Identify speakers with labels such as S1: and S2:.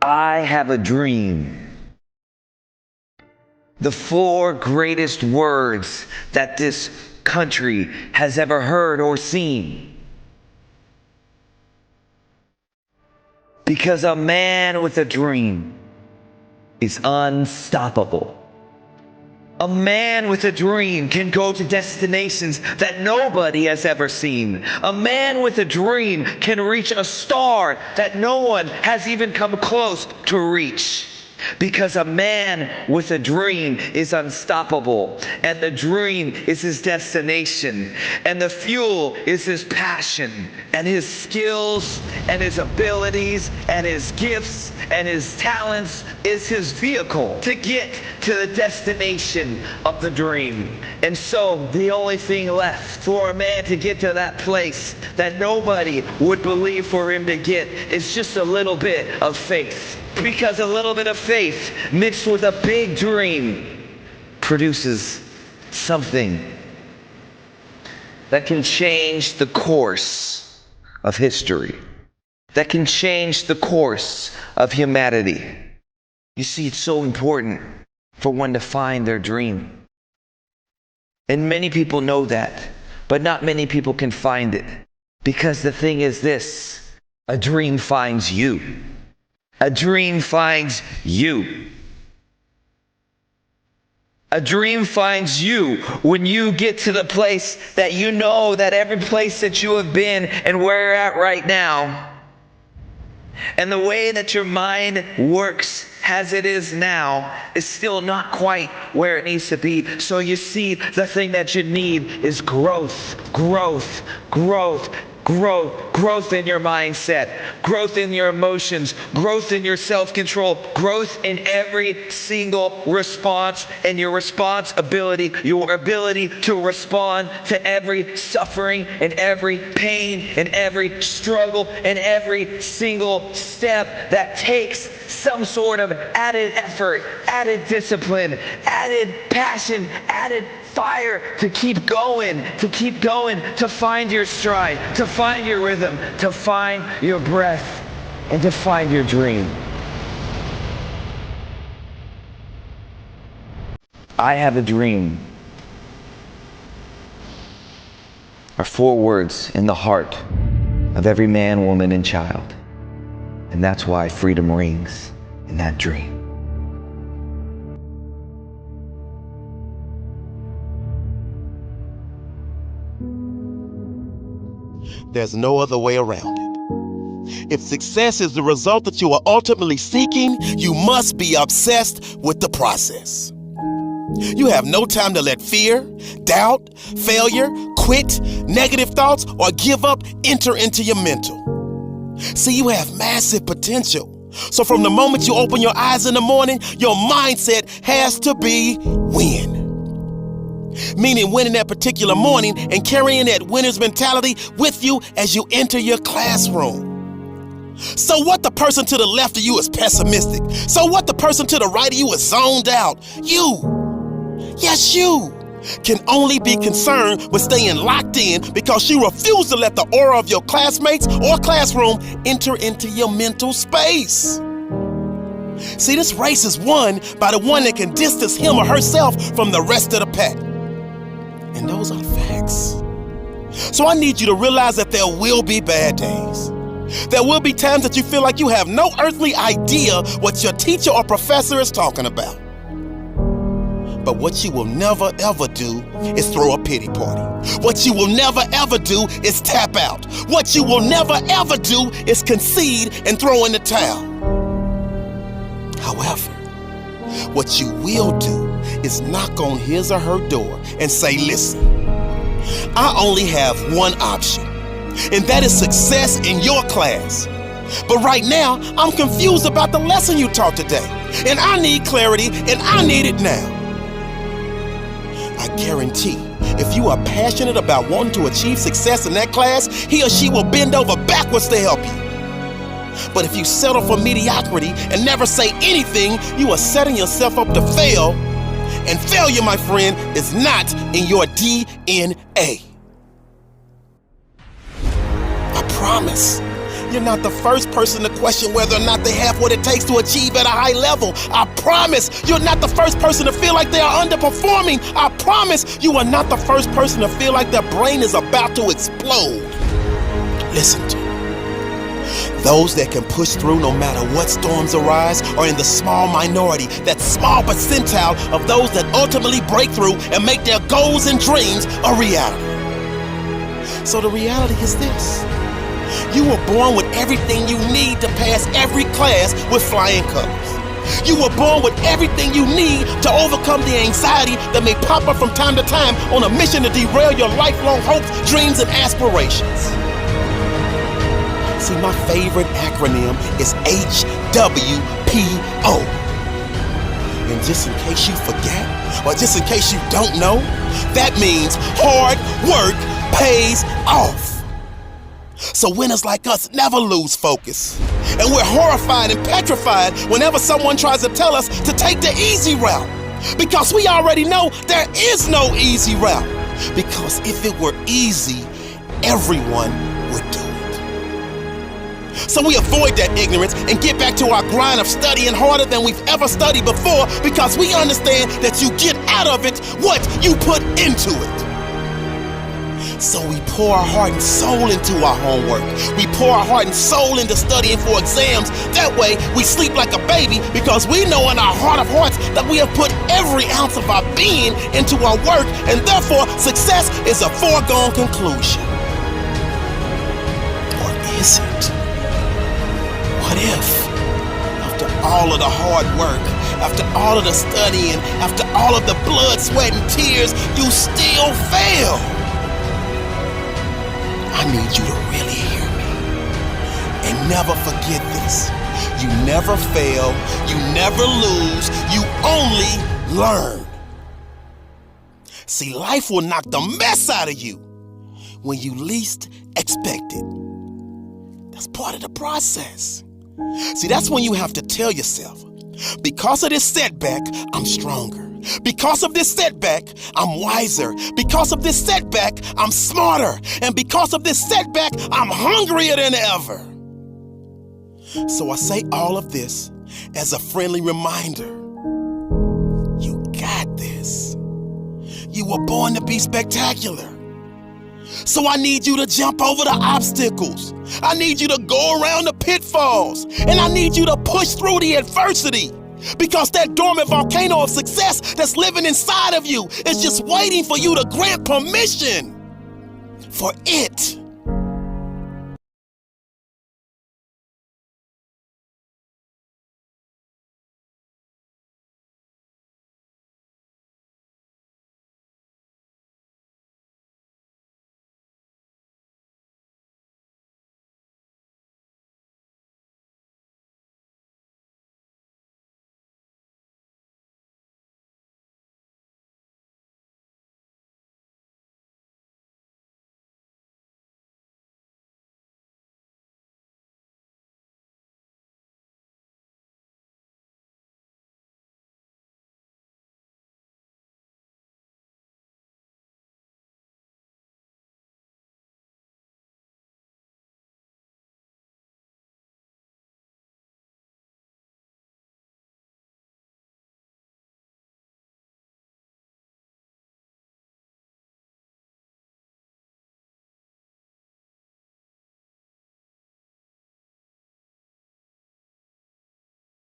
S1: I have a dream. The four greatest words that this country has ever heard or seen. Because a man with a dream is unstoppable. A man with a dream can go to destinations that nobody has ever seen. A man with a dream can reach a star that no one has even come close to reach. Because a man with a dream is unstoppable, and the dream is his destination, and the fuel is his passion, and his skills, and his abilities, and his gifts, and his talents is his vehicle to get to the destination of the dream. And so the only thing left for a man to get to that place that nobody would believe for him to get is just a little bit of faith. Because a little bit of faith mixed with a big dream produces something that can change the course of history, that can change the course of humanity. You see, it's so important for one to find their dream. And many people know that, but not many people can find it. Because the thing is this, a dream finds you. A dream finds you. A dream finds you when you get to the place that you know that every place that you have been and where you're at right now, and the way that your mind works as it is now is still not quite where it needs to be. So you see, the thing that you need is growth, growth, growth. Growth in your mindset, growth in your emotions, growth in your self-control, growth in every single response and your responsibility, your ability to respond to every suffering and every pain and every struggle and every single step that takes some sort of added effort, added discipline, added passion, added fire to keep going, to find your stride, to find your rhythm, to find your breath, and to find your dream. I have a dream are 4 words in the heart of every man, woman, and child. And that's why freedom rings in that dream.
S2: There's no other way around it. If success is the result that you are ultimately seeking, you must be obsessed with the process. You have no time to let fear, doubt, failure, quit, negative thoughts, or give up enter into your mental. See, you have massive potential. So from the moment you open your eyes in the morning, your mindset has to be win. Meaning winning that particular morning and carrying that winner's mentality with you as you enter your classroom. So what the person to the left of you is pessimistic. So what the person to the right of you is zoned out. You, yes you, can only be concerned with staying locked in because you refuse to let the aura of your classmates or classroom enter into your mental space. See, this race is won by the one that can distance him or herself from the rest of the pack. And those are the facts. So I need you to realize that there will be bad days. There will be times that you feel like you have no earthly idea what your teacher or professor is talking about. But what you will never ever do is throw a pity party. What you will never ever do is tap out. What you will never ever do is concede and throw in the towel. However, what you will do is knock on his or her door and say, listen, I only have one option, and that is success in your class. But right now, I'm confused about the lesson you taught today, and I need clarity, and I need it now. I guarantee, if you are passionate about wanting to achieve success in that class, he or she will bend over backwards to help you. But if you settle for mediocrity and never say anything, you are setting yourself up to fail. And failure, my friend, is not in your DNA. I promise, You're not the first person to question whether or not they have what it takes to achieve at a high level. I promise you're not the first person to feel like they are underperforming. I promise you are not the first person to feel like their brain is about to explode. Listen to me. Those that can push through no matter what storms arise are in the small minority, that small percentile of those that ultimately break through and make their goals and dreams a reality. So the reality is this. You were born with everything you need to pass every class with flying colors. You were born with everything you need to overcome the anxiety that may pop up from time to time on a mission to derail your lifelong hopes, dreams, and aspirations. See, my favorite acronym is HWPO. And just in case you forget, or just in case you don't know, that means hard work pays off. So winners like us never lose focus. And we're horrified and petrified whenever someone tries to tell us to take the easy route. Because we already know there is no easy route. Because if it were easy, everyone would do it. So we avoid that ignorance and get back to our grind of studying harder than we've ever studied before, because we understand that you get out of it what you put into it. So we pour our heart and soul into our homework. We pour our heart and soul into studying for exams. That way we sleep like a baby, because we know in our heart of hearts that we have put every ounce of our being into our work, and therefore success is a foregone conclusion. Or is it? What if, after all of the hard work, after all of the studying, after all of the blood, sweat, and tears, you still fail? I need you to really hear me. And never forget this. You never fail, you never lose, you only learn. See, life will knock the mess out of you when you least expect it. That's part of the process. See, that's when you have to tell yourself, because of this setback, I'm stronger. Because of this setback, I'm wiser. Because of this setback, I'm smarter. And because of this setback, I'm hungrier than ever. So I say all of this as a friendly reminder. You got this. You were born to be spectacular. So I need you to jump over the obstacles. I need you to go around the pitfalls. And I need you to push through the adversity. Because that dormant volcano of success that's living inside of you is just waiting for you to grant permission for it